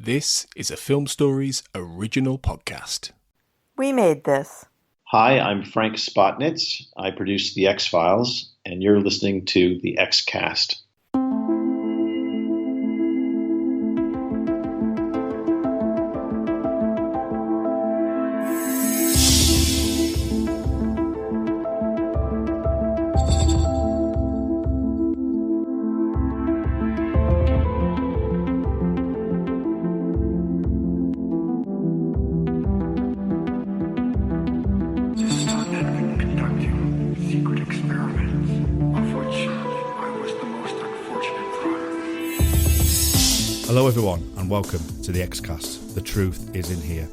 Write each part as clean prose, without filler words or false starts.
This is a Film Stories original podcast. We made this. Hi, I'm Frank Spotnitz. I produce The X-Files, and you're listening to The X-Cast. Hello everyone and welcome to the X-Cast. The truth is in here.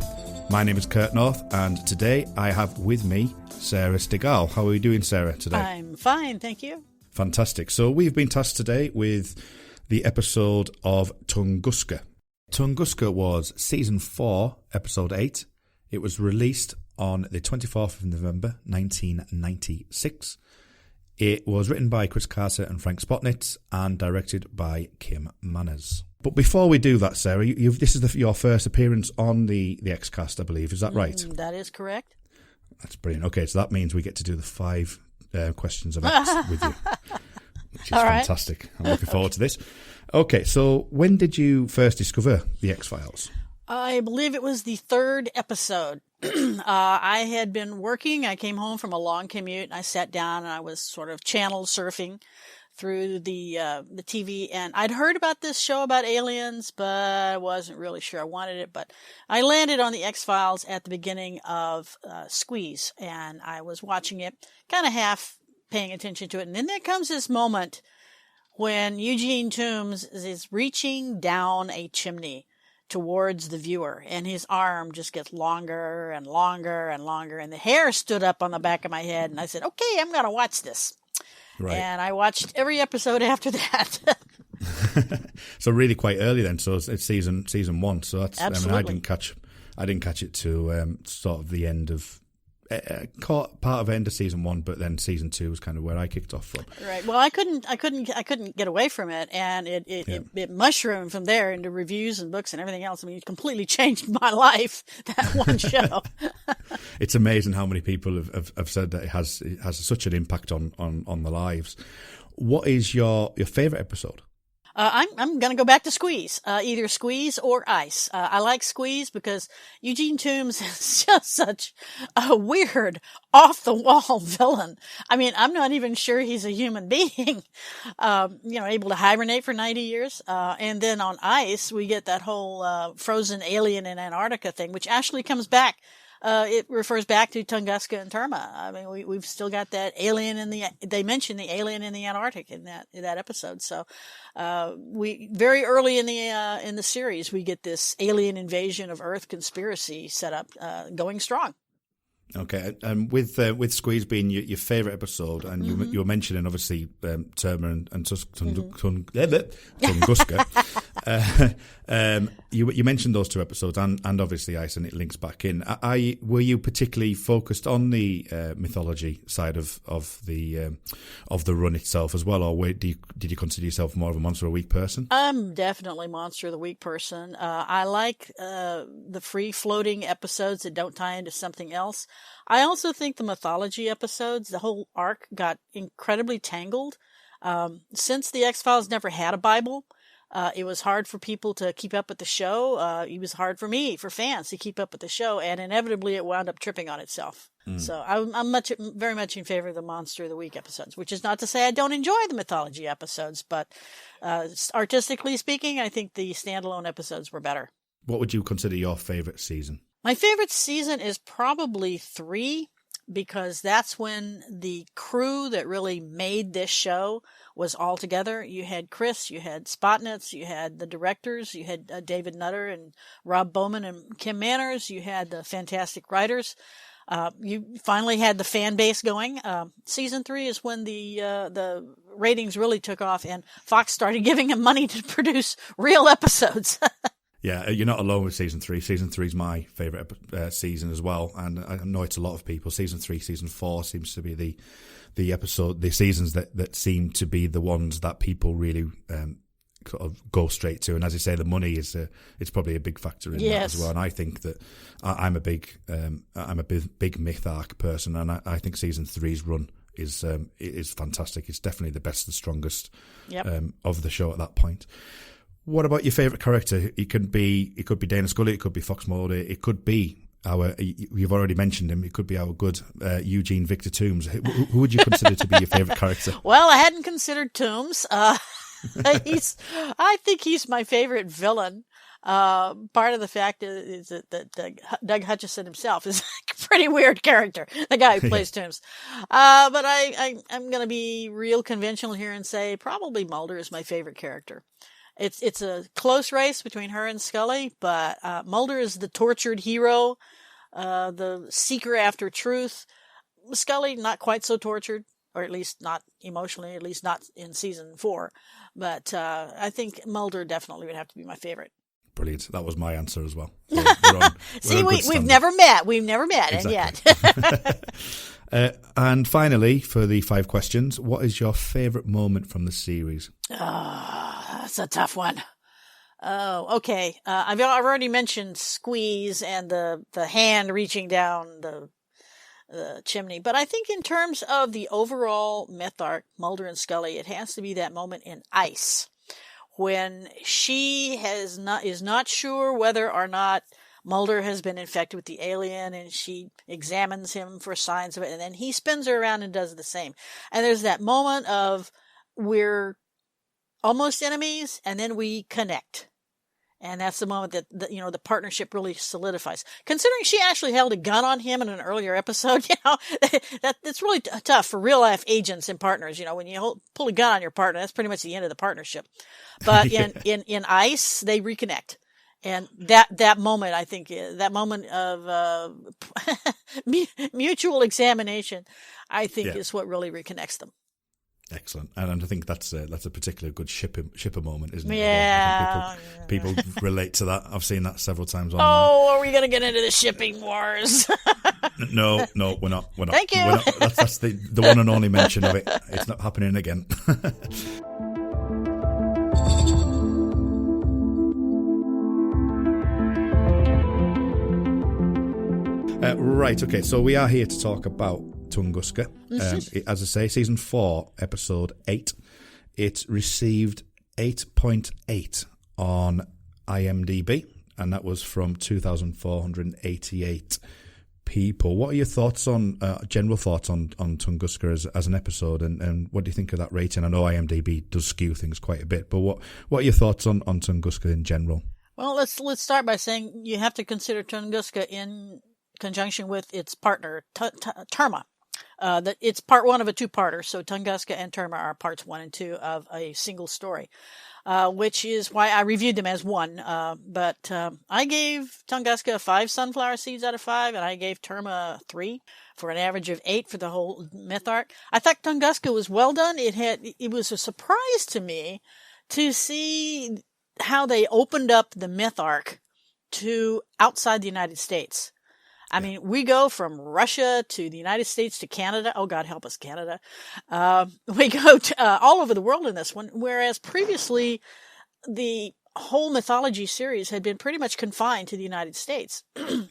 My name is Kurt North and today I have with me Sarah Stegall. How are you doing, Sarah, today? I'm fine, thank you. Fantastic. So we've been tasked today with the episode of Tunguska. Tunguska was season 4, episode 8. It was released on the 24th of November 1996. It was written by Chris Carter and Frank Spotnitz and directed by Kim Manners. But before we do that, Sarah, this is your first appearance on the X-Cast, I believe. Is that right? That is correct. That's brilliant. Okay, so that means we get to do the 5 questions of X with you, which is fantastic. I'm looking forward to this. Okay, so when did you first discover the X-Files? I believe it was the 3rd episode. I had been working. I came home from a long commute, and I sat down, and I was sort of channel surfing through the TV, and I'd heard about this show about aliens, but I wasn't really sure I wanted it. But I landed on the X-Files at the beginning of Squeeze, and I was watching it, kind of half paying attention to it. And then there comes this moment when Eugene Toombs is reaching down a chimney towards the viewer, and his arm just gets longer and longer and longer, and the hair stood up on the back of my head, and I said, okay, I'm going to watch this. Right. And I watched every episode after that. So really quite early then. So it's season 1. So that's absolutely. I didn't catch it to sort of the end of part of end of season 1, but then season 2 was kind of where I kicked off from. Right. Well, I couldn't get away from it, and it mushroomed from there into reviews and books and everything else. I mean, it completely changed my life, that one show. It's amazing how many people have said that it has such an impact on their lives. What is your favourite episode? I'm going to go back to Squeeze, either Squeeze or Ice. I like Squeeze because Eugene Toombs is just such a weird, off-the-wall villain. I mean, I'm not even sure he's a human being, able to hibernate for 90 years. And then on Ice, we get that whole frozen alien in Antarctica thing, which actually comes back. It refers back to Tunguska and Terma. I mean, we've still got that alien they mention the alien in the Antarctic in that episode. So, we very early in the series, we get this alien invasion of Earth conspiracy set up, going strong. Okay, and with Squeeze being your favourite episode, and you were mentioning obviously Terma and Tunguska. You mentioned those 2 episodes, and obviously Ice, and it links back in. Were you particularly focused on the mythology side of the run itself as well, or did you consider yourself more of a Monster of the Week person? I'm definitely Monster of the Week person. I like the free floating episodes that don't tie into something else. I also think the mythology episodes, the whole arc, got incredibly tangled. Since the X-Files never had a Bible, it was hard for people to keep up with the show. It was hard for fans to keep up with the show, and inevitably it wound up tripping on itself. So I'm very much in favor of the Monster of the Week episodes, which is not to say I don't enjoy the mythology episodes, but artistically speaking, I think the standalone episodes were better. What would you consider your favorite season? My favorite season is probably 3, because that's when the crew that really made this show was all together. You had Chris, you had Spotnitz, you had the directors, you had David Nutter and Rob Bowman and Kim Manners, you had the fantastic writers. You finally had the fan base going. Season 3 is when the ratings really took off, and Fox started giving him money to produce real episodes. Yeah, you're not alone with season 3. Season 3 is my favourite season as well, and I know it's a lot of people. Season 3, season 4 seems to be the seasons that seem to be the ones that people really sort of go straight to. And as you say, the money is it's probably a big factor in that as well. And I think that I'm a big mytharc person, and I think season 3's run is fantastic. It's definitely the best and strongest of the show at that point. What about your favourite character? It could be Dana Scully, it could be Fox Mulder, it could be you've already mentioned him, it could be our good Eugene Victor Toombs. Who would you consider to be your favourite character? Well, I hadn't considered Toombs. I think he's my favourite villain. Part of the fact is that Doug Hutchison himself is a pretty weird character, the guy who plays Toombs. But I'm going to be real conventional here and say probably Mulder is my favorite character. It's a close race between her and Scully, but Mulder is the tortured hero, the seeker after truth. Scully, not quite so tortured, or at least not emotionally, at least not in season 4. But I think Mulder definitely would have to be my favorite. Brilliant. That was my answer as well. So see, we've never met. We've never met, exactly. And yet. And finally, for the 5 questions, what is your favourite moment from the series? That's a tough one. Oh, okay. I've already mentioned Squeeze and the hand reaching down the chimney, but I think in terms of the overall mytharc, Mulder and Scully, it has to be that moment in Ice, when she is not sure whether or not Mulder has been infected with the alien, and she examines him for signs of it, and then he spins her around and does the same. And there's that moment of we're almost enemies, and then we connect. And that's the moment that the partnership really solidifies. Considering she actually held a gun on him in an earlier episode, that's really tough for real life agents and partners. When you pull a gun on your partner, that's pretty much the end of the partnership. But in Ice, they reconnect. And that moment, I think, that moment of mutual examination, I think, is what really reconnects them. Excellent, and I think that's a particularly good shipper moment, isn't it? Yeah, people relate to that. I've seen that several times online. Oh, are we going to get into the shipping wars? No, we're not. Thank you. That's the one and only mention of it. It's not happening again. Right, okay, so we are here to talk about Tunguska. As I say, season 4, episode 8. It received 8.8 on IMDb, and that was from 2,488 people. What are your thoughts on, general thoughts on Tunguska as an episode, and what do you think of that rating? I know IMDb does skew things quite a bit, but what are your thoughts on Tunguska in general? Well, let's start by saying you have to consider Tunguska in conjunction with its partner, Terma. That it's part 1 of a 2-parter, so Tunguska and Terma are parts 1 and 2 of a single story, which is why I reviewed them as one. But I gave Tunguska 5 sunflower seeds out of 5, and I gave Terma 3 for an average of 8 for the whole mytharc. I thought Tunguska was well done. It was a surprise to me to see how they opened up the mytharc to outside the United States. I mean, we go from Russia to the United States to Canada. Oh, God help us, Canada. We go to, all over the world in this one, whereas previously the whole mythology series had been pretty much confined to the United States.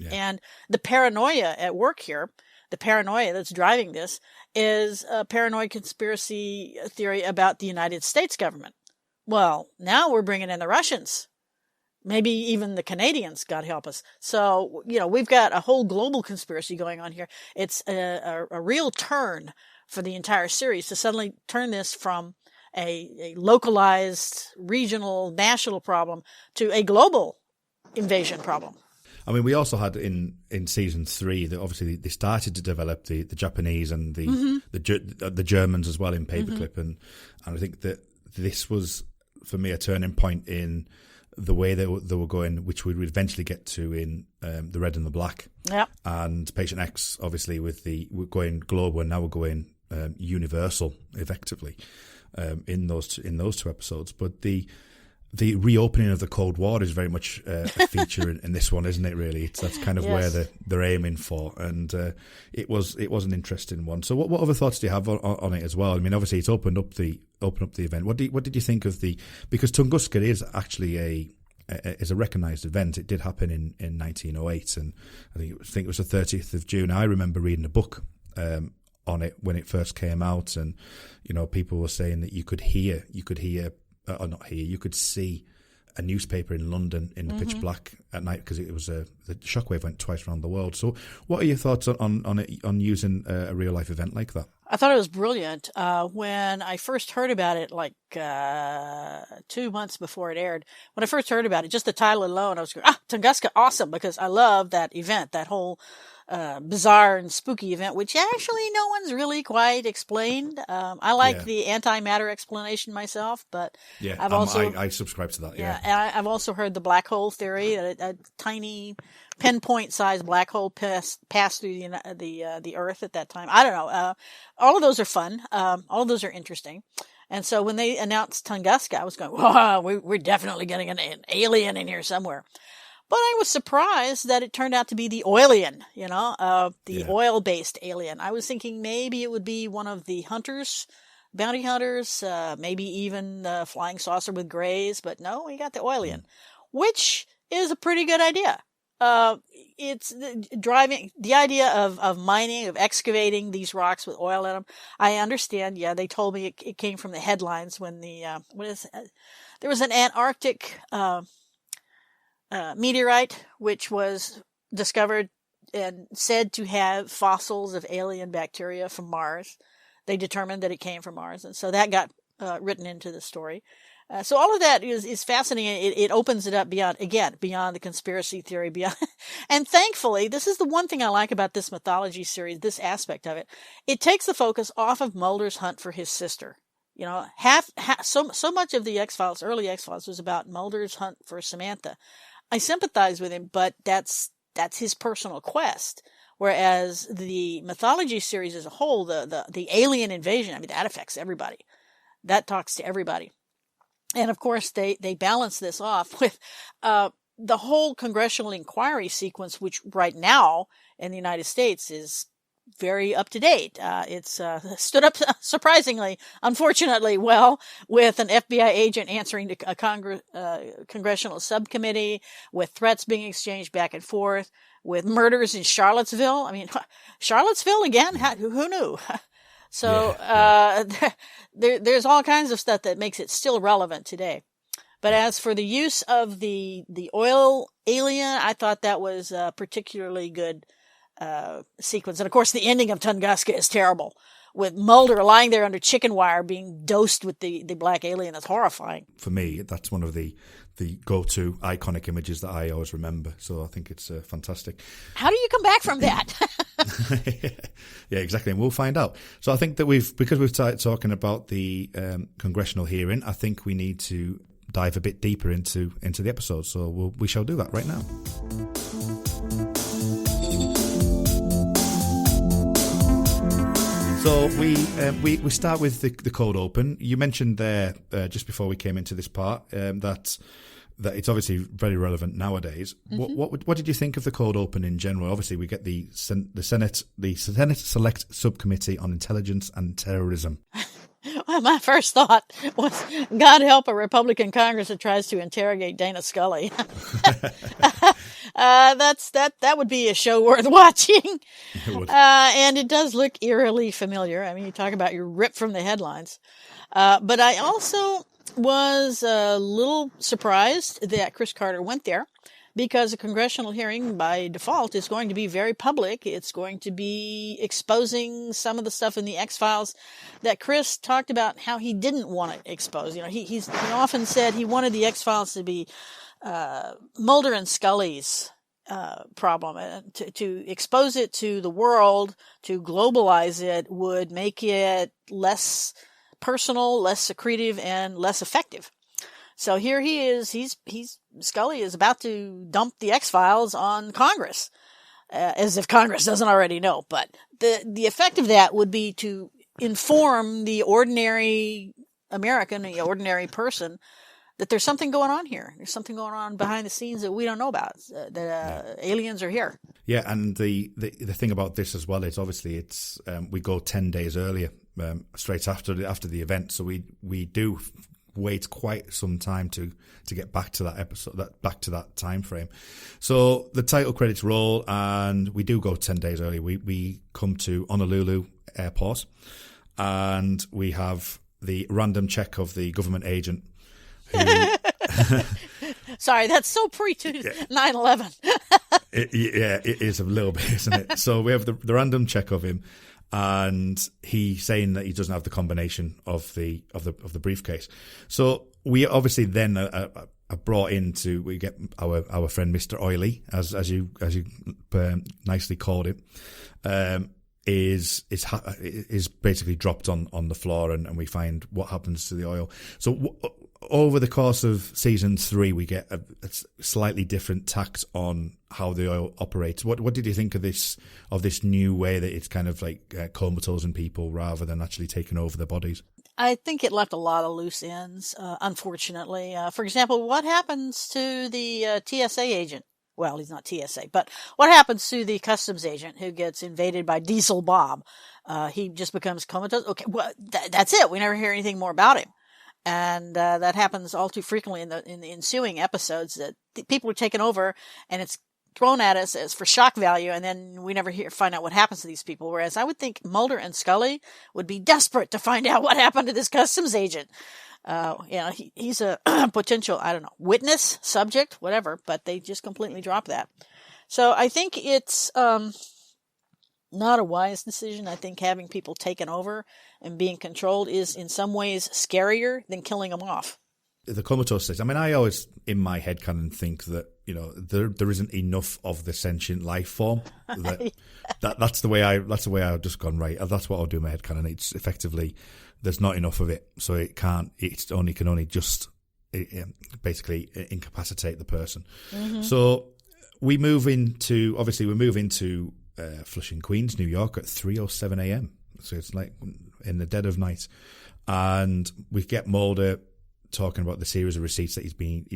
And the paranoia at work here, the paranoia that's driving this, is a paranoid conspiracy theory about the United States government. Well, now we're bringing in the Russians. Maybe even the Canadians, God help us. So, we've got a whole global conspiracy going on here. It's a real turn for the entire series to suddenly turn this from a localized, regional, national problem to a global invasion problem. I mean, we also had in season 3 that obviously they started to develop the Japanese and the Germans as well in Paperclip, and I think that this was, for me, a turning point in the way they were going, which we would eventually get to in the Red and the Black. Yep. And Patient X, obviously, we're going global, and now we're going universal, effectively, in those 2 episodes. But the reopening of the Cold War is very much a feature in this one, isn't it? Really, that's kind of where they're aiming for, and it was an interesting one. So, what other thoughts do you have on it as well? I mean, obviously, it's opened up the event. What did you think of because Tunguska is actually a recognised event. It did happen in 1908, and I think it was the 30th of June. I remember reading a book on it when it first came out, and people were saying that you could see a newspaper in London in the pitch black at night, because it was the shockwave went twice around the world. So, what are your thoughts on using a real life event like that? I thought it was brilliant. When I first heard about it, 2 months before it aired, when I first heard about it, just the title alone, I was going, Tunguska, awesome, because I love that event, that whole bizarre and spooky event, which actually no one's really quite explained. I like the antimatter explanation myself, but I subscribe to that. Yeah, and I've also heard the black hole theory, that a tiny pinpoint-sized black hole passed through the Earth at that time. I don't know. All of those are fun. All of those are interesting. And so when they announced Tunguska, I was going, wow, we're definitely getting an alien in here somewhere. But I was surprised that it turned out to be the oilian, oil-based alien. I was thinking maybe it would be one of the hunters, bounty hunters, maybe even a flying saucer with grays. But no, we got the oilian, which is a pretty good idea. It's driving the idea of mining, of excavating these rocks with oil in them. I understand. Yeah, they told me it came from the headlines when there was an Antarctic meteorite which was discovered and said to have fossils of alien bacteria from Mars. They determined that it came from Mars, and so that got written into the story. So all of that is fascinating. It opens it up beyond the conspiracy theory, and thankfully, this is the one thing I like about this mythology series, this aspect of it. It takes the focus off of Mulder's hunt for his sister. So much of the X-Files, early X-Files, was about Mulder's hunt for Samantha. I sympathize with him, but that's his personal quest. Whereas the mythology series as a whole, the alien invasion, I mean, that affects everybody. That talks to everybody. And of course, they balance this off with the whole congressional inquiry sequence, which right now in the United States is very up to date. It's stood up surprisingly, unfortunately, well, with an FBI agent answering to a congressional subcommittee, with threats being exchanged back and forth, with murders in Charlottesville. I mean, Charlottesville again? Who knew? So there's all kinds of stuff that makes it still relevant today. But as for the use of the oil alien, I thought that was a particularly good sequence. And of course, the ending of Tunguska is terrible, with Mulder lying there under chicken wire being dosed with the black alien. That's horrifying. For me, that's one of the go-to iconic images that I always remember. So I think it's fantastic. How do you come back from that? Yeah, exactly. And we'll find out. So I think that because we've started talking about the congressional hearing, I think we need to dive a bit deeper into the episode. So we shall do that right now. So we start with the cold open. You mentioned there just before we came into this part that it's obviously very relevant nowadays. Mm-hmm. What did you think of the cold open in general? Obviously, we get the Senate Select Subcommittee on Intelligence and Terrorism. Well, my first thought was, God help a Republican Congress that tries to interrogate Dana Scully. That would be a show worth watching. It would. And it does look eerily familiar. I mean, you talk about you're ripped from the headlines. But I also was a little surprised that Chris Carter went there, because a congressional hearing by default is going to be very public. It's going to be exposing some of the stuff in the X-Files that Chris talked about how he didn't want to expose. He often said he wanted the X-Files to be Mulder and Scully's problem. To expose it to the world, to globalize it, would make it less personal, less secretive, and less effective. So here he is. Scully is about to dump the X-Files on Congress, as if Congress doesn't already know. But the effect of that would be to inform the ordinary American, the ordinary person, that there's something going on here. There's something going on behind the scenes that we don't know about. Aliens are here. Yeah, and the thing about this as well is obviously it's we go 10 days earlier, straight after the event, so we do wait quite some time to get back to that episode, back to that time frame. So the title credits roll, and we do go 10 days early. We come to Honolulu Airport, and we have the random check of the government agent. Sorry, that's so pre 9/11. It is a little bit, isn't it? So we have the random check of him, and he's saying that he doesn't have the combination of the briefcase. So we obviously then are brought into, we get our friend Mr. Oily, as you nicely called him, is basically dropped on the floor, and we find what happens to the oil. So over the course of season 3, we get a slightly different tact on how the oil operates. What did you think of this new way that it's kind of like comatose people rather than actually taking over their bodies? I think it left a lot of loose ends, unfortunately. For example, what happens to the TSA agent? Well, he's not TSA, but what happens to the customs agent who gets invaded by Diesel Bob? He just becomes comatose. Okay, well, that's it. We never hear anything more about him. And that happens all too frequently in the ensuing episodes, that people are taken over and it's thrown at us as for shock value, and then we never find out what happens to these people. Whereas I would think Mulder and Scully would be desperate to find out what happened to this customs agent. He's a potential, I don't know, witness, subject, whatever, but they just completely drop that. So I think it's not a wise decision. I think having people taken over and being controlled is in some ways scarier than killing them off. The comatose state. I mean, I always, in my head, kind of think that, there isn't enough of the sentient life form. That's the way I've just gone, right. That's what I'll do in my head, kind of. It's effectively, there's not enough of it, so it can only just basically incapacitate the person. Mm-hmm. So we move into Flushing, Queens, New York at 3:07 a.m. So it's like in the dead of night, and we get Mulder talking about the series of receipts that he's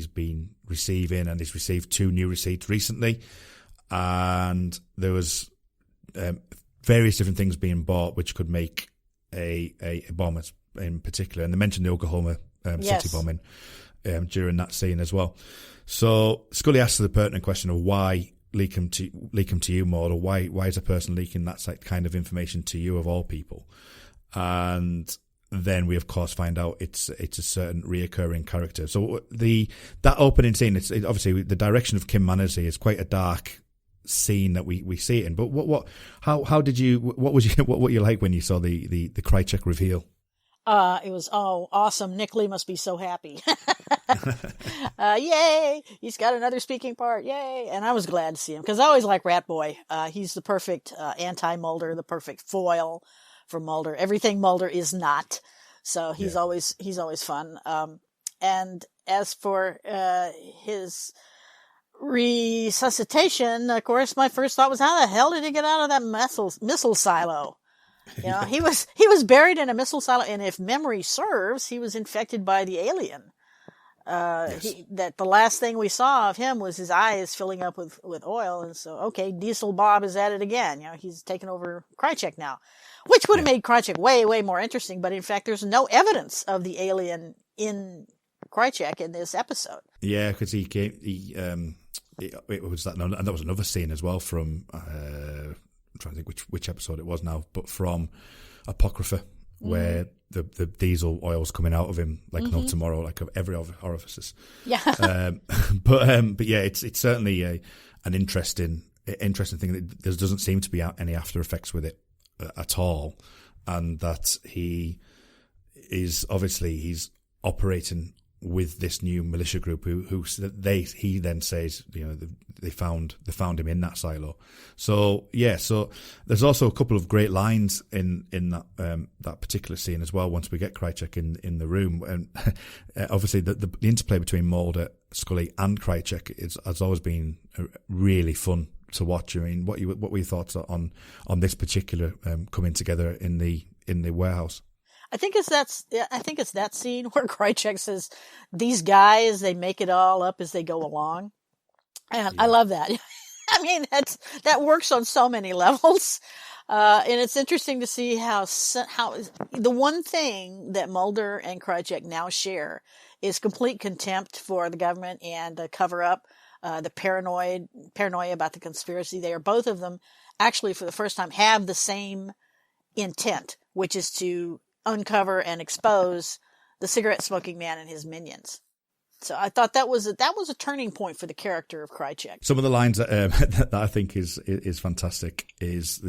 been receiving, and he's received 2 new receipts recently, and there was various different things being bought which could make a bomb in particular, and they mentioned the Oklahoma City bombing during that scene as well. So Scully asks the pertinent question of why leak them to you, Maura. Why is a person leaking that kind of information to you of all people? And then we of course find out it's a certain reoccurring character. So that opening scene, it's obviously the direction of Kim Manners is quite a dark scene that we see it in. But what were you like when you saw the Krycek reveal? It was awesome. Nick Lee must be so happy. Yay! He's got another speaking part. Yay! And I was glad to see him because I always like Rat Boy. He's the perfect anti-Mulder, the perfect foil for Mulder. Everything Mulder is not. So he's always fun. And as for his resuscitation, of course, my first thought was, how the hell did he get out of that missile silo? He was buried in a missile silo, and if memory serves, he was infected by the alien. Yes. That the last thing we saw of him was his eyes filling up with oil, and so okay, Diesel Bob is at it again. He's taken over Krycek now, which would have made Krycek way, way more interesting. But in fact, there's no evidence of the alien in Krycek in this episode. Yeah, because it was that, and that was another scene as well from. I'm trying to think which episode it was now, but from Apocrypha, where the diesel oil's coming out of him like no tomorrow, like of every orifice. Yeah. But yeah, it's certainly an interesting thing that there doesn't seem to be any after effects with it at all, and that he's operating with this new militia group he then says they found him in that silo. So so there's also a couple of great lines in that particular scene as well. Once we get Krycek in the room, and obviously the interplay between Mulder, Scully, and Krycek has always been really fun to watch. I mean, what were your thoughts on this particular coming together in the warehouse? I think it's that scene where Krychek says, "These guys, they make it all up as they go along," and I love that. I mean, that works on so many levels, and it's interesting to see how the one thing that Mulder and Krychek now share is complete contempt for the government and the cover up, the paranoia about the conspiracy. They are both of them actually for the first time have the same intent, which is to uncover and expose the cigarette smoking man and his minions. So I thought that was a turning point for the character of Krychek. Some of the lines that, that I think is fantastic is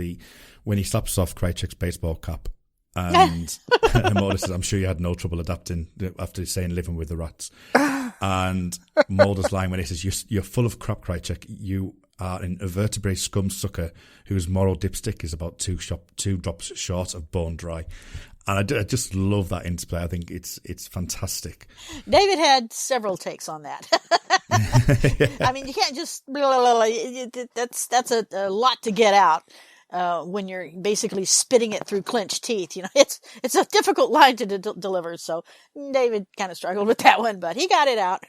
when he slaps off Krychek's baseball cap and Mulder says, "I'm sure you had no trouble adapting after saying living with the rats." And Mulder's line when he says, "You're full of crap, Krychek. You are an invertebrate scum sucker whose moral dipstick is about two drops short of bone dry." And I just love that interplay. I think it's fantastic. David had several takes on that. I mean, you can't just that's a lot to get out when you're basically spitting it through clenched teeth. You know, it's a difficult line to deliver. So David kind of struggled with that one, but he got it out.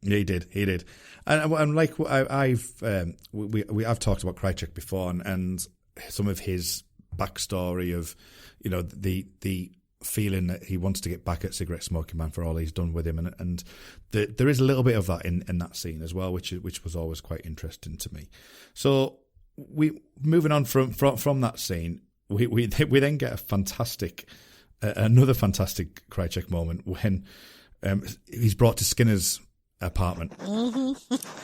Yeah, he did. And like I've talked about Krychek before, and some of his backstory of, you know, the feeling that he wants to get back at cigarette smoking man for all he's done with him, and there is a little bit of that in that scene as well, which was always quite interesting to me. So moving on from that scene, we then get another fantastic Krychek moment when he's brought to Skinner's apartment,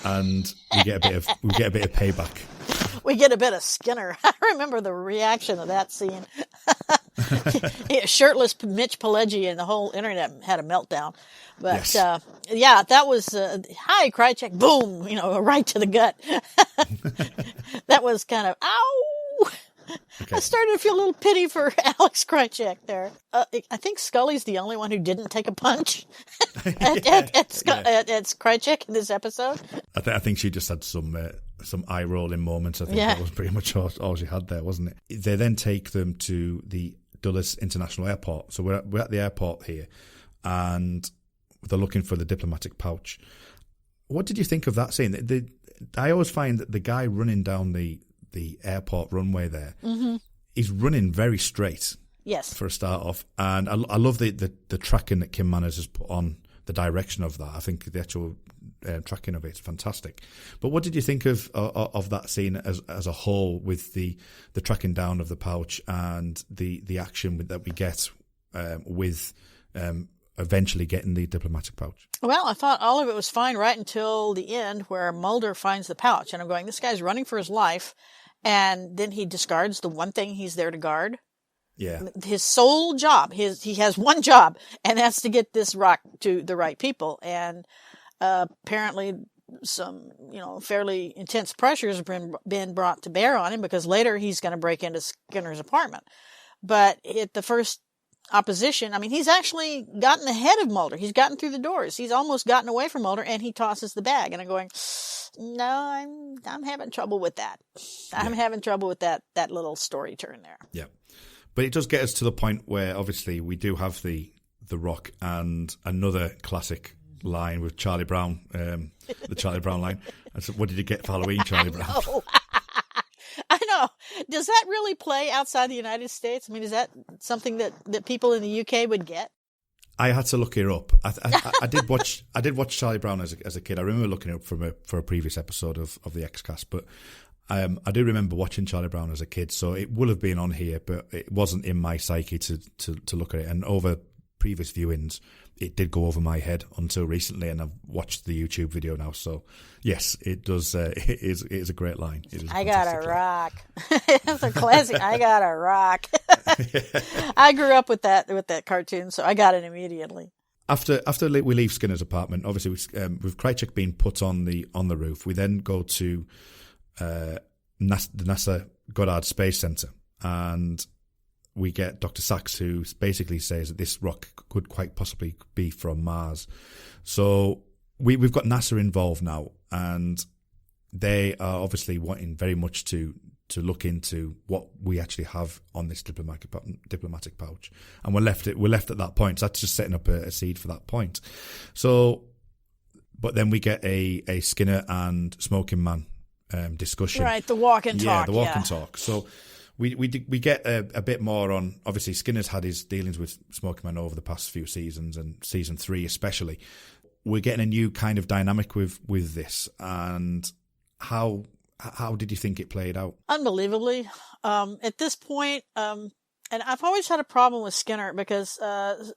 and we get a bit of payback. We get a bit of Skinner. I remember the reaction of that scene. Shirtless Mitch Pileggi and the whole internet had a meltdown. But yes. That was hi Krychek, boom, you know, right to the gut. That was kind of ow. Okay. I started to feel a little pity for Alex Krychek there. I think Scully's the only one who didn't take a punch at Krychek in this episode. I think she just had some eye rolling moments. I think that was pretty much all she had there, wasn't it? They then take them to the Dulles International Airport. So we're at the airport here, and they're looking for the diplomatic pouch. What did you think of that scene? I always find that the guy running down the airport runway there, he's running very straight. Yes. For a start off. And I love the tracking that Kim Manners has put on the direction of that. I think the actual tracking of it is fantastic. But what did you think of that scene as a whole, with the tracking down of the pouch and the action that we get with eventually getting the diplomatic pouch? Well, I thought all of it was fine right until the end, where Mulder finds the pouch. And I'm going, this guy's running for his life. And then he discards the one thing he's there to guard. Yeah. His sole job, he has one job, and that's to get this rock to the right people. And apparently some, fairly intense pressures have been brought to bear on him, because later he's going to break into Skinner's apartment. But at the first opposition, he's actually gotten ahead of Mulder. He's gotten through the doors. He's almost gotten away from Mulder, and he tosses the bag. And I'm going, no, I'm having trouble with that. I'm having trouble with that little story turn there. Yeah. But it does get us to the point where obviously we do have the rock and another classic line with Charlie Brown, the Charlie Brown line. I said, what did you get for Halloween, Charlie Brown? I know. Does that really play outside the United States? Is that something that people in the UK would get? I had to look it up. I did watch Charlie Brown as a kid. I remember looking it up for a previous episode of the X-Cast, but I do remember watching Charlie Brown as a kid, so it will have been on here, but it wasn't in my psyche to look at it. And over previous viewings, it did go over my head until recently, and I've watched the YouTube video now. So yes, it does. It is a great line. It is I got a rock. It's a classic. I got a rock. I grew up with that cartoon, so I got it immediately. After we leave Skinner's apartment, obviously with Krychek being put on the roof, we then go to the NASA Goddard Space Center, and we get Dr. Sachs, who basically says that this rock could quite possibly be from Mars. So we've got NASA involved now, and they are obviously wanting very much to to look into what we actually have on this diplomatic pouch, and we're left at that point. So that's just setting up a seed for that point. So, but then we get a Skinner and Smoking Man discussion, right? The walk and talk, the walk and talk. So we get a bit more on. Obviously, Skinner's had his dealings with Smoking Man over the past few seasons, and season 3 especially. We're getting a new kind of dynamic with this, and how did you think it played out? Unbelievably. At this point, and I've always had a problem with Skinner because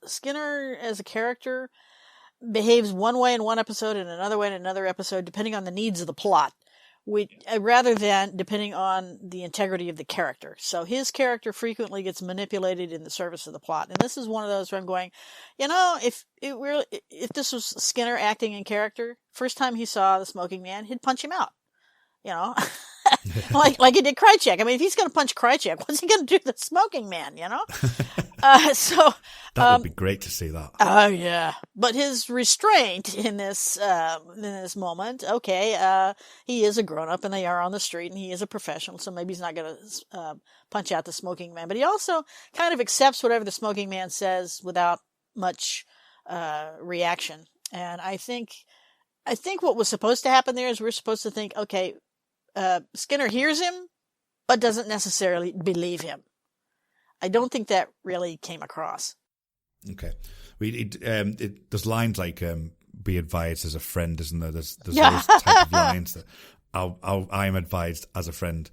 Skinner as a character behaves one way in one episode and another way in another episode, depending on the needs of the plot, rather than depending on the integrity of the character. So his character frequently gets manipulated in the service of the plot. And this is one of those where I'm going, if this was Skinner acting in character, first time he saw the Smoking Man, he'd punch him out. Like he did Krychek. I mean, if he's going to punch Krychek, what's he going to do to the Smoking Man, So that would be great to see that. Oh, yeah. But his restraint in this moment, okay, he is a grown-up and they are on the street and he is a professional, so maybe he's not going to punch out the Smoking Man. But he also kind of accepts whatever the Smoking Man says without much reaction. And I think what was supposed to happen there is we're supposed to think, okay, Skinner hears him, but doesn't necessarily believe him. I don't think that really came across. Okay. There's lines like, be advised as a friend, isn't there? There's those type of lines that I'm advised as a friend,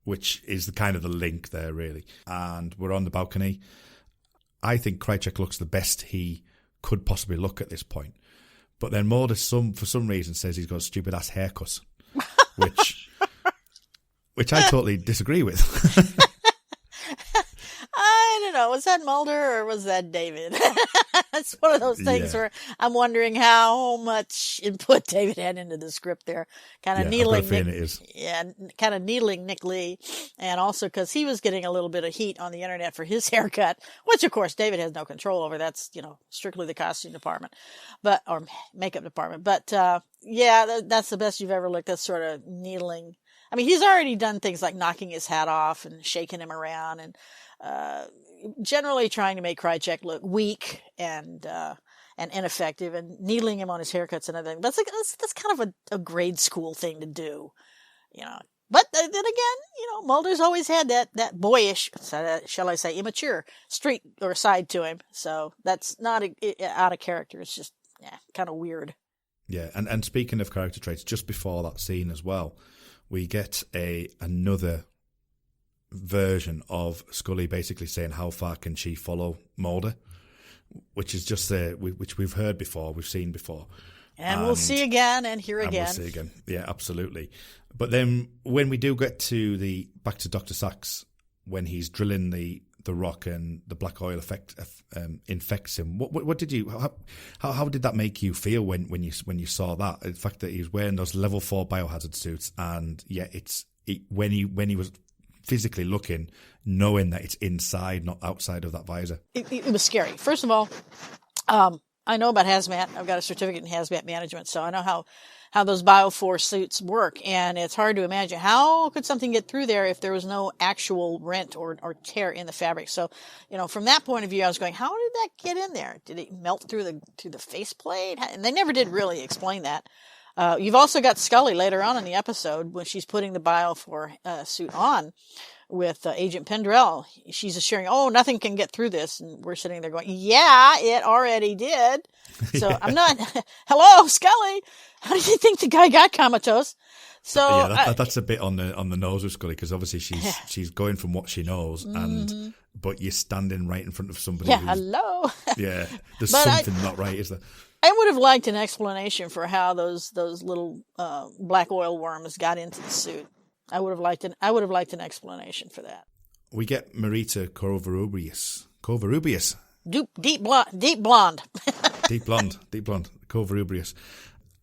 which is the kind of the link there, really. And we're on the balcony. I think Krychek looks the best he could possibly look at this point. But then Mulder, for some reason, says he's got a stupid-ass haircut, which I totally disagree with. I don't know. Was that Mulder or was that David? It's one of those things where I'm wondering how much input David had into the script there. Kind of needling Nick Lee. And also because he was getting a little bit of heat on the internet for his haircut, which of course David has no control over. That's, strictly the costume department, or makeup department. But, that's the best you've ever looked. That's sort of needling. I mean, he's already done things like knocking his hat off and shaking him around and, generally trying to make Krychek look weak and ineffective and needling him on his haircuts and everything. That's kind of a grade school thing to do, But then again, Mulder's always had that boyish, shall I say, immature streak or side to him. So that's not out of character. It's just kind of weird. Yeah, and speaking of character traits, just before that scene as well, we get another version of Scully basically saying how far can she follow Mulder, which is just which we've heard before, we've seen before. And we'll see again and hear again. We'll see again. Yeah, absolutely. But then when we do get to back to Dr. Sachs, when he's drilling the rock and the black oil infects him, what did you how did that make you feel when you saw that? The fact that he's wearing those level 4 biohazard suits, and when he was physically looking, knowing that it's inside, not outside of that visor. It was scary. First of all, I know about hazmat. I've got a certificate in hazmat management, so I know how those Bio4 suits work, and it's hard to imagine how could something get through there if there was no actual rent or tear in the fabric. So, from that point of view, I was going, how did that get in there? Did it melt through the faceplate? And they never did really explain that. You've also got Scully later on in the episode when she's putting the Bio4 suit on with Agent Pendrell. She's assuring, nothing can get through this. And we're sitting there going, yeah, it already did. So I'm not, hello, Scully. How do you think the guy got comatose? So that's a bit on the nose with Scully, because obviously she's going from what she knows, but you're standing right in front of somebody. Yeah, hello. Yeah, there's something not right, is there? I would have liked an explanation for how those little black oil worms got into the suit. I would have liked an explanation for that. We get Marita Covarrubias. Deep blonde. Deep blonde. Covarrubias.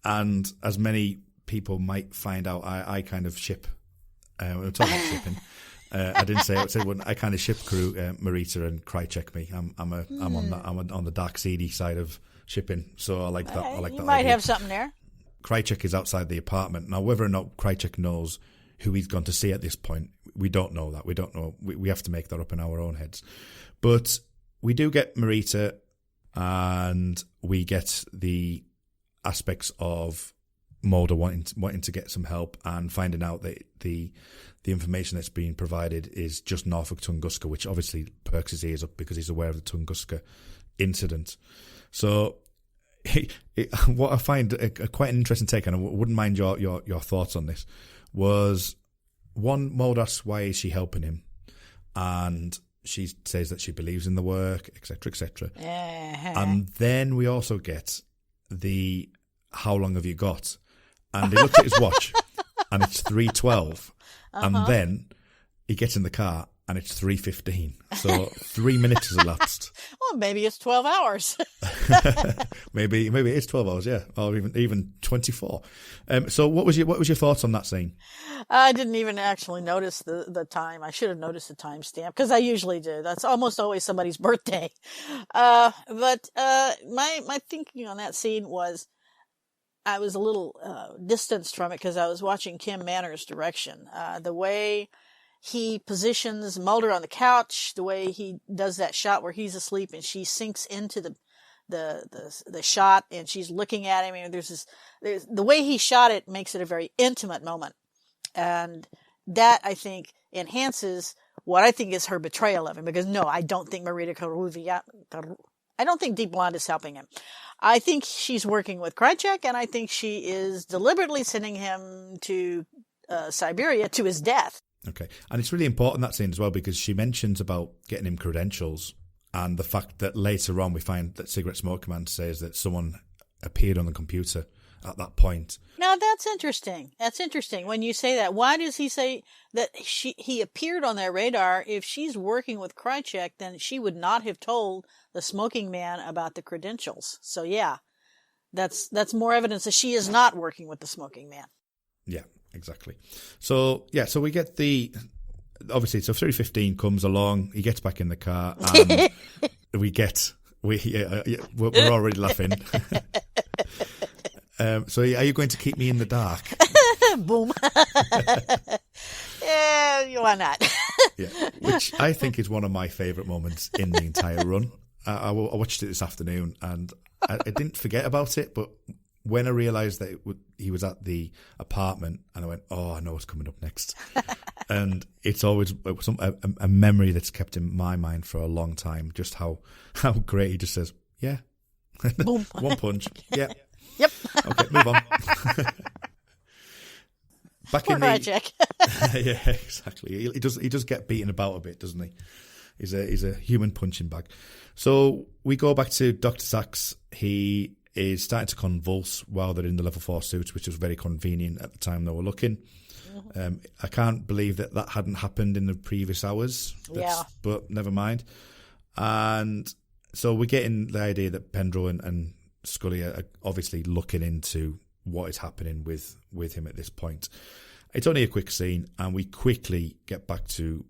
And as many people might find out, I kind of ship. We're talking about shipping. I didn't say. I kind of ship Marita and Krychek. Me. I'm on the dark, seedy side of shipping. So I like that. I like that. You might idea. have something there. Krychek is outside the apartment now. Whether or not Krychek knows who he's gone to see at this point, we don't know that. We don't know. We have to make that up in our own heads. But we do get Marita, and we get the aspects of Mulder wanting to get some help and finding out that the information that's being provided is just north of Tunguska, which obviously perks his ears up because he's aware of the Tunguska incident. So what I find quite an interesting take, and I wouldn't mind your thoughts on this, was one, Mulder asks why is she helping him, and she says that she believes in the work, etc., etc. And then we also get the how long have you got? And he looks at his watch, and it's 3:12, and then he gets in the car, and it's 3:15. So 3 minutes has elapsed. Well, maybe it's 12 hours. maybe it is 12 hours, yeah, or even 24. So what was your thoughts on that scene? I didn't even actually notice the time. I should have noticed the timestamp because I usually do. That's almost always somebody's birthday. But my thinking on that scene was, I was a little distanced from it because I was watching Kim Manner's direction. The way he positions Mulder on the couch, the way he does that shot where he's asleep and she sinks into the shot and she's looking at him. I mean, there's the way he shot it makes it a very intimate moment. And that, I think, enhances what I think is her betrayal of him. Because no, I don't think I don't think Deep Blonde is helping him. I think she's working with Krychek, and I think she is deliberately sending him to Siberia to his death. Okay. And it's really important, that scene as well, because she mentions about getting him credentials and the fact that later on we find that Cigarette Smoke Command says that someone appeared on the computer at that point. Now, that's interesting. That's interesting. When you say that, why does he say that he appeared on their radar? If she's working with Krychek, then she would not have told the smoking man about the credentials. So, yeah, that's more evidence that she is not working with the smoking man. Yeah, exactly. So, so we get obviously, so 3:15 comes along, he gets back in the car, and we're already laughing. So are you going to keep me in the dark? Boom. Yeah, why not? Yeah, which I think is one of my favourite moments in the entire run. I watched it this afternoon, and I didn't forget about it, but when I realised that he was at the apartment, and I went, oh, I know what's coming up next. And it's always a memory that's kept in my mind for a long time, just how great he just says, yeah. Boom. One punch. Yeah. Yep. Okay, move on. Back in Krychek. Yeah, exactly. He does get beaten about a bit, doesn't he? He's a human punching bag. So we go back to Dr. Sachs. He is starting to convulse while they're in the level 4 suits, which was very convenient at the time they were looking. I can't believe that hadn't happened in the previous hours. But never mind. And so we're getting the idea that Pendrell and Scully are obviously looking into what is happening with him at this point. It's only a quick scene, and we quickly get back to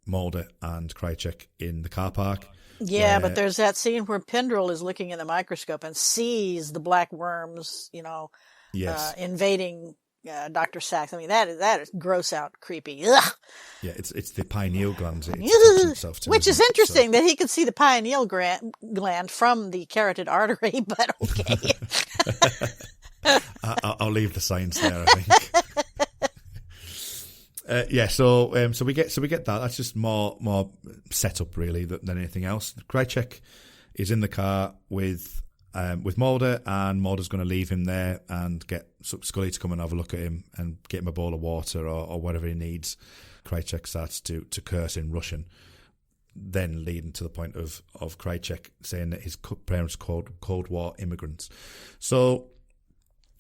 Mulder and Krychek in the car park. Yeah, but there's that scene where Pendrell is looking in the microscope and sees the black worms, invading Dr. Sachs. I mean, that is gross out, creepy. Ugh. Yeah, it's the pineal glands himself to, which is interesting that he could see the pineal gland from the carotid artery, but okay. I'll leave the science there, I think. So we get that. That's just more setup really than anything else. Krychek is in the car with Mulder, and Mulder's going to leave him there and get Scully to come and have a look at him and get him a bowl of water or whatever he needs. Krychek starts to curse in Russian, then leading to the point of Krychek saying that his parents were Cold War immigrants. So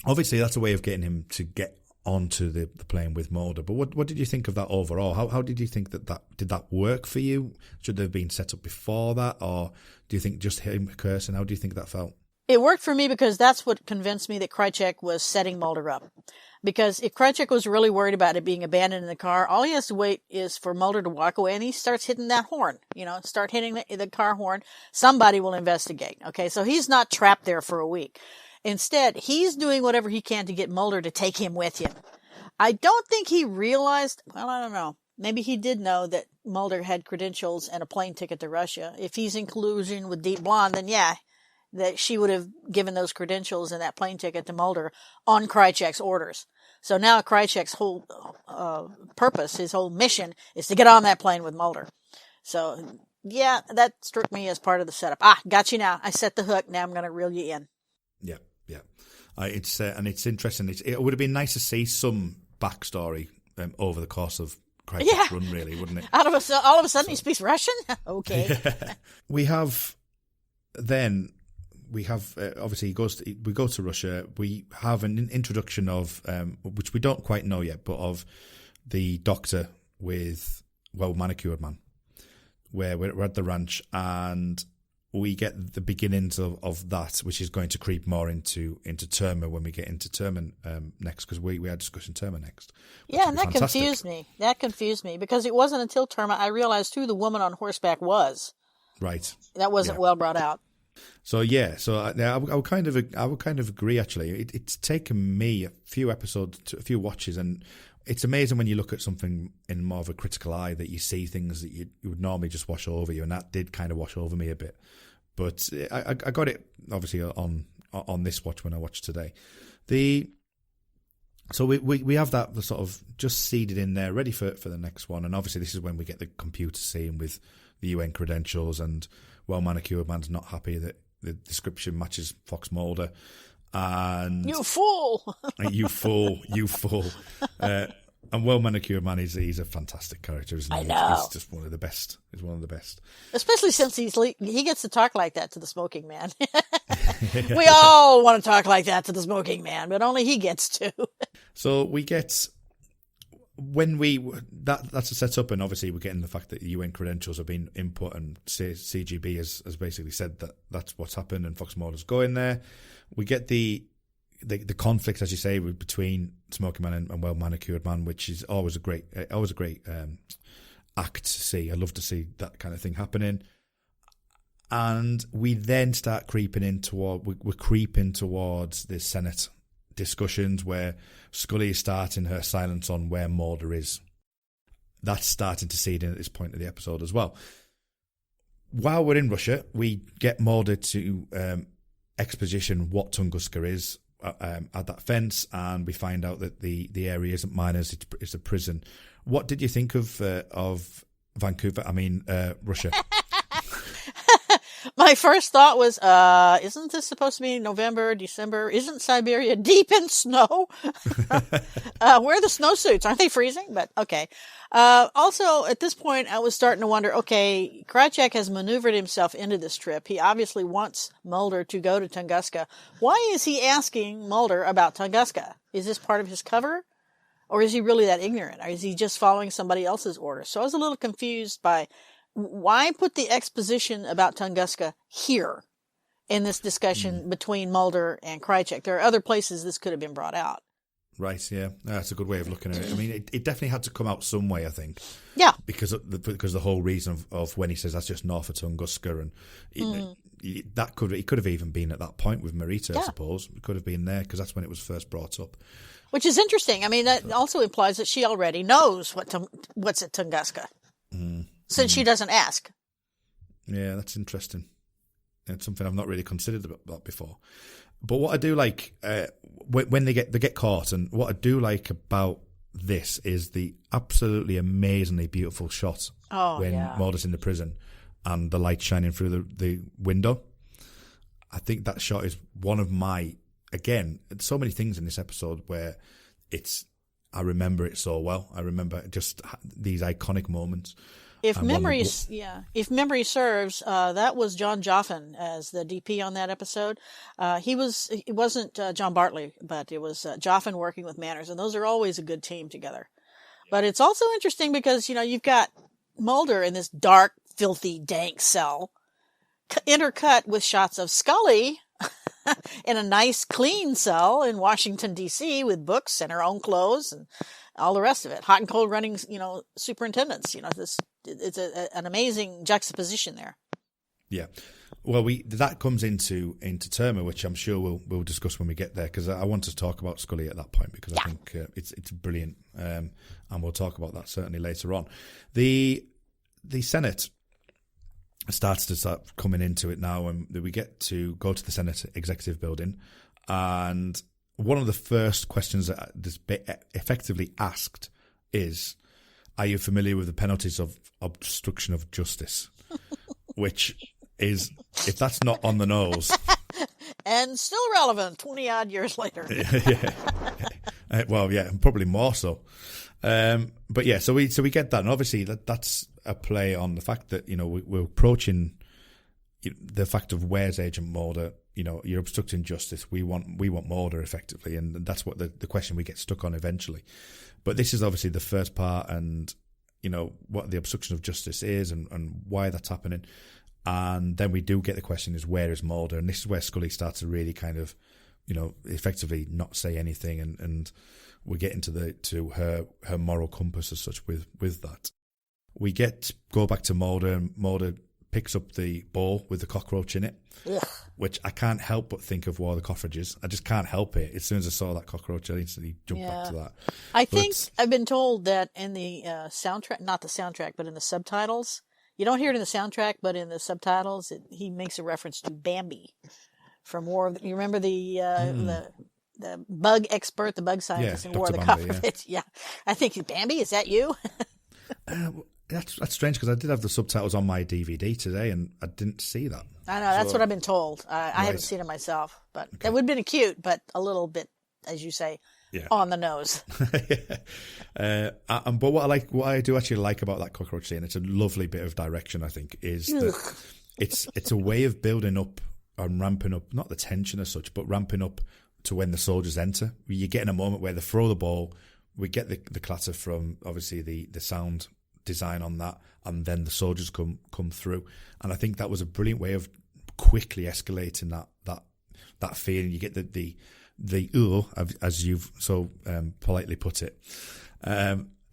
obviously that's a way of getting him to get onto the plane with Mulder. But what did you think of that overall? How did you think that did that work for you? Should they have been set up before that, or do you think just him cursing? How do you think that felt? It worked for me because that's what convinced me that Krychek was setting Mulder up. Because if Krychek was really worried about it being abandoned in the car, all he has to wait is for Mulder to walk away, and he starts hitting that horn. Start hitting the car horn. Somebody will investigate. Okay, so he's not trapped there for a week. Instead, he's doing whatever he can to get Mulder to take him with him. I don't think he realized, well, I don't know. Maybe he did know that Mulder had credentials and a plane ticket to Russia. If he's in collusion with Deep Blonde, then yeah, that she would have given those credentials and that plane ticket to Mulder on Krychek's orders. So now Krychek's whole purpose, his whole mission, is to get on that plane with Mulder. So, yeah, that struck me as part of the setup. Got you now. I set the hook. Now I'm going to reel you in. Yeah. And it's interesting. It would have been nice to see some backstory over the course of Krychek's run, really, wouldn't it? All of a sudden he speaks Russian? Okay. Yeah. We have obviously we go to Russia. We have an introduction of which we don't quite know yet, but of the doctor with well-manicured man, where we're at the ranch, and we get the beginnings of that, which is going to creep more into Terma when we get into Terma next, because we are discussing Terma next. Yeah, and that confused me. That confused me, because it wasn't until Terma I realized who the woman on horseback was. Right. That wasn't well brought out. So I would kind of agree. Actually, it's taken me a few episodes, a few watches, and it's amazing when you look at something in more of a critical eye that you see things that you would normally just wash over you, and that did kind of wash over me a bit. But I got it obviously on this watch when I watched today. So we have that the sort of just seeded in there, ready for the next one, and obviously this is when we get the computer scene with the UN credentials, and well-manicured man's not happy that the description matches Fox Mulder. And you fool! you fool! And well-manicured man, he's a fantastic character, isn't he? I know. He's just one of the best. He's one of the best. Especially since he gets to talk like that to the smoking man. We all want to talk like that to the smoking man, but only he gets to. So we get... that's a setup, and obviously we're getting the fact that UN credentials have been input, and CGB has basically said that that's what's happened, and Fox Mulder's going there. We get the conflict, as you say, between Smoking Man and Well Manicured Man, which is always a great act to see. I love to see that kind of thing happening. And we then start creeping towards the Senate discussions where Scully is starting her silence on where Mulder is. That's starting to seed in at this point of the episode as well. While we're in Russia, we get Mulder to exposition what Tunguska is at that fence, and we find out that the area isn't miners, it's a prison. What did you think of Vancouver? I mean, Russia. My first thought was, isn't this supposed to be November, December? Isn't Siberia deep in snow? Where are the snowsuits? Aren't they freezing? But okay. Also, at this point, I was starting to wonder, okay, Krychek has maneuvered himself into this trip. He obviously wants Mulder to go to Tunguska. Why is he asking Mulder about Tunguska? Is this part of his cover? Or is he really that ignorant? Or is he just following somebody else's orders? So I was a little confused by why put the exposition about Tunguska here in this discussion between Mulder and Krychek? There are other places this could have been brought out. Right, yeah. That's a good way of looking at it. I mean, it definitely had to come out some way, I think. Yeah. Because the whole reason of when he says that's just north of Tunguska, and it could have even been at that point with Marita, I suppose. It could have been there because that's when it was first brought up. Which is interesting. I mean, that also implies that she already knows what's at Tunguska. Since she doesn't ask. Yeah, that's interesting. It's something I've not really considered about before. But what I do like when they get caught, and what I do like about this is the absolutely amazingly beautiful shot when Mulder's in the prison and the light shining through the window. I think that shot is one of my, again, so many things in this episode where I remember it so well. I remember just these iconic moments. If memory serves, that was John Joffin as the DP on that episode. It wasn't John Bartley, but it was Joffin working with Manners, and those are always a good team together. But it's also interesting because, you've got Mulder in this dark, filthy, dank cell, intercut with shots of Scully in a nice, clean cell in Washington, D.C. with books and her own clothes and all the rest of it. Hot and cold running, superintendents. It's an amazing juxtaposition there. Yeah. Well, that comes into Terma, which I'm sure we'll discuss when we get there, because I want to talk about Scully at that point, because I think it's brilliant, and we'll talk about that certainly later on. The Senate starts to start coming into it now, and we get to go to the Senate Executive Building, and one of the first questions that is effectively asked is, are you familiar with the penalties of obstruction of justice? Which is, if that's not on the nose. And still relevant 20-odd years later. Yeah. Well, yeah, probably more so. But yeah, so we get that. And obviously that's a play on the fact that, we're approaching the fact of where's Agent Mulder. You're obstructing justice. We want Mulder effectively. And that's what the question we get stuck on eventually. But this is obviously the first part, and, what the obstruction of justice is and why that's happening. And then we do get the question is, where is Mulder? And this is where Scully starts to really kind of, effectively not say anything. And we get into her moral compass as such with that. We go back to Mulder, and Mulder picks up the bowl with the cockroach in it, which I can't help but think of War of the Cockroaches. I just can't help it. As soon as I saw that cockroach, I instantly jumped back to that. I think I've been told that in the soundtrack, not the soundtrack, but in the subtitles, you don't hear it in the soundtrack, but in the subtitles, he makes a reference to Bambi from War of the... You remember the bug expert, the bug scientist in War of the Cockroaches? Yeah. I think, Bambi, is that you? That's strange, because I did have the subtitles on my DVD today, and I didn't see that. I know, that's what I've been told. I haven't seen it myself, but it would have been cute, but a little bit, as you say, on the nose. But what I do actually like about that cockroach scene, it's a lovely bit of direction, I think, is that it's a way of building up and ramping up, not the tension as such, but ramping up to when the soldiers enter. You get in a moment where they throw the ball, we get the clatter from, obviously, the sound design on that, and then the soldiers come through. And I think that was a brilliant way of quickly escalating that feeling. You get the as you've so politely put it,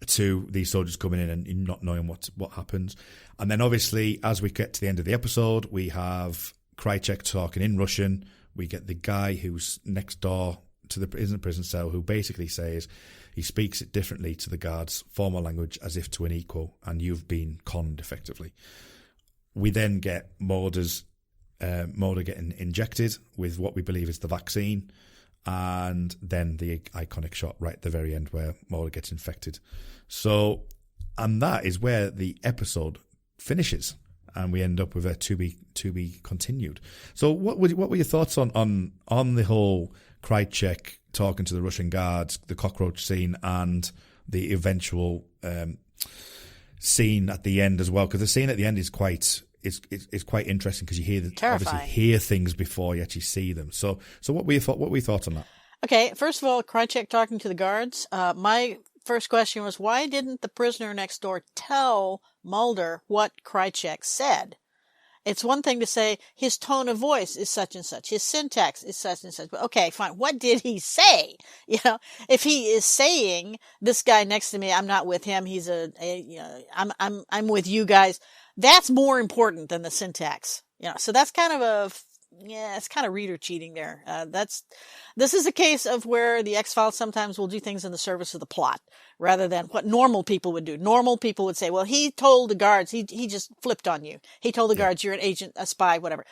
to these soldiers coming in and not knowing what happens. And then obviously, as we get to the end of the episode, we have Krycek talking in Russian. We get the guy who's next door to the prison cell, who basically says he speaks it differently to the guards' formal language as if to an equal, and you've been conned effectively. We then get Mulder getting injected with what we believe is the vaccine, and then the iconic shot right at the very end where Mulder gets infected. So, and that is where the episode finishes, and we end up with a to be continued. So, what were your thoughts on the whole Krycek talking to the Russian guards, the cockroach scene, and the eventual scene at the end as well? Because the scene at the end is quite interesting, because you obviously hear things before you actually see them. So what were your thoughts on that? Okay, first of all, Krycek talking to the guards. My first question was, why didn't the prisoner next door tell Mulder what Krycek said? It's one thing to say his tone of voice is such and such, his syntax is such and such. But okay, fine. What did he say? If he is saying, this guy next to me, I'm not with him. He's I'm with you guys. That's more important than the syntax. So that's kind of it's kind of reader cheating there. This is a case of where the X-Files sometimes will do things in the service of the plot rather than what normal people would do. Normal people would say, well, he told the guards, he just flipped on you. He told the guards you're an agent, a spy, whatever.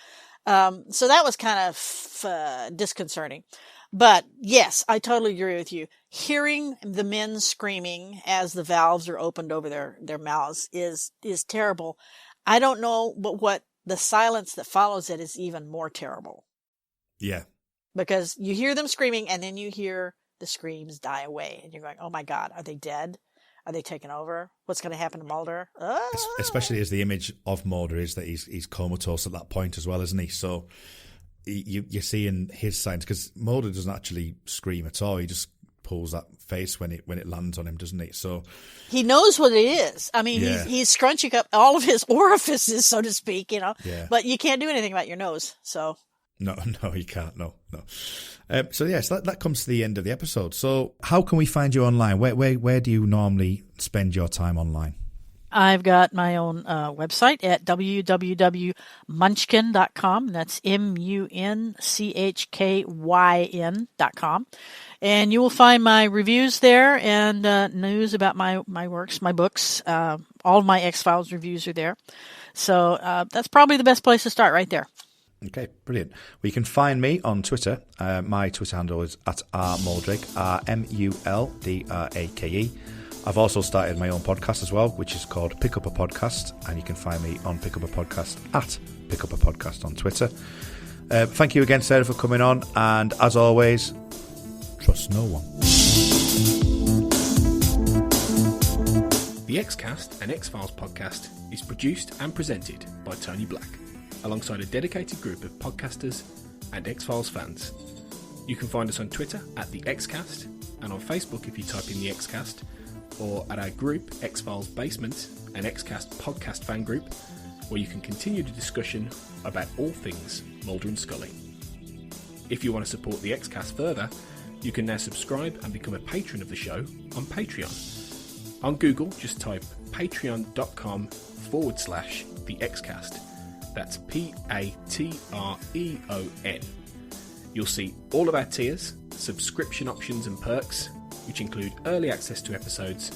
So that was kind of disconcerting. But yes, I totally agree with you. Hearing the men screaming as the valves are opened over their mouths is terrible. I don't know, but what the silence that follows it is even more terrible. Yeah. Because you hear them screaming, and then you hear the screams die away, and you're going, oh my God, are they dead? Are they taking over? What's going to happen to Mulder? Especially as the image of Mulder is that he's comatose at that point as well, isn't he? So you're seeing his signs, because Mulder doesn't actually scream at all. He just pulls that face when it lands on him, doesn't he? So he knows what it is. I mean, he's scrunching up all of his orifices, so to speak, Yeah. But you can't do anything about your nose, so. No, you can't. No. So yes, that comes to the end of the episode. So how can we find you online? Where do you normally spend your time online? I've got my own website at www.munchkin.com. That's MUNCHKYN.com. And you will find my reviews there and news about my works, my books. All of my X-Files reviews are there. So that's probably the best place to start right there. Okay, brilliant. Well, you can find me on Twitter. My Twitter handle is at rmuldrake, RMULDRAKE. I've also started my own podcast as well, which is called Pick Up a Podcast, and you can find me on Pick Up a Podcast at Pick Up a Podcast on Twitter. Thank you again, Sarah, for coming on, and as always, trust no one. The X-Cast, an X-Files podcast, is produced and presented by Tony Black, alongside a dedicated group of podcasters and X-Files fans. You can find us on Twitter at The X-Cast, and on Facebook if you type in The X-Cast, or at our group, X-Files Basement, an X-Cast podcast fan group, where you can continue the discussion about all things Mulder and Scully. If you want to support The X-Cast further, you can now subscribe and become a patron of the show on Patreon. On Google, just type patreon.com/The X-Cast. That's PATREON. You'll see all of our tiers, subscription options and perks, which include early access to episodes,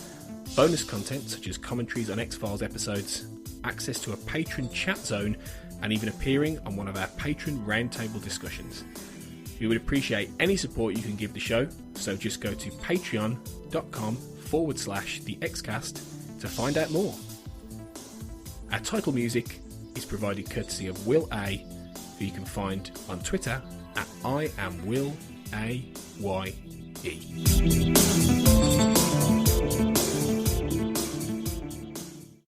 bonus content such as commentaries on X-Files episodes, access to a patron chat zone, and even appearing on one of our patron roundtable discussions. We would appreciate any support you can give the show, so just go to patreon.com/The X-Cast to find out more. Our title music is provided courtesy of Will A, who you can find on Twitter at IamWillAYE.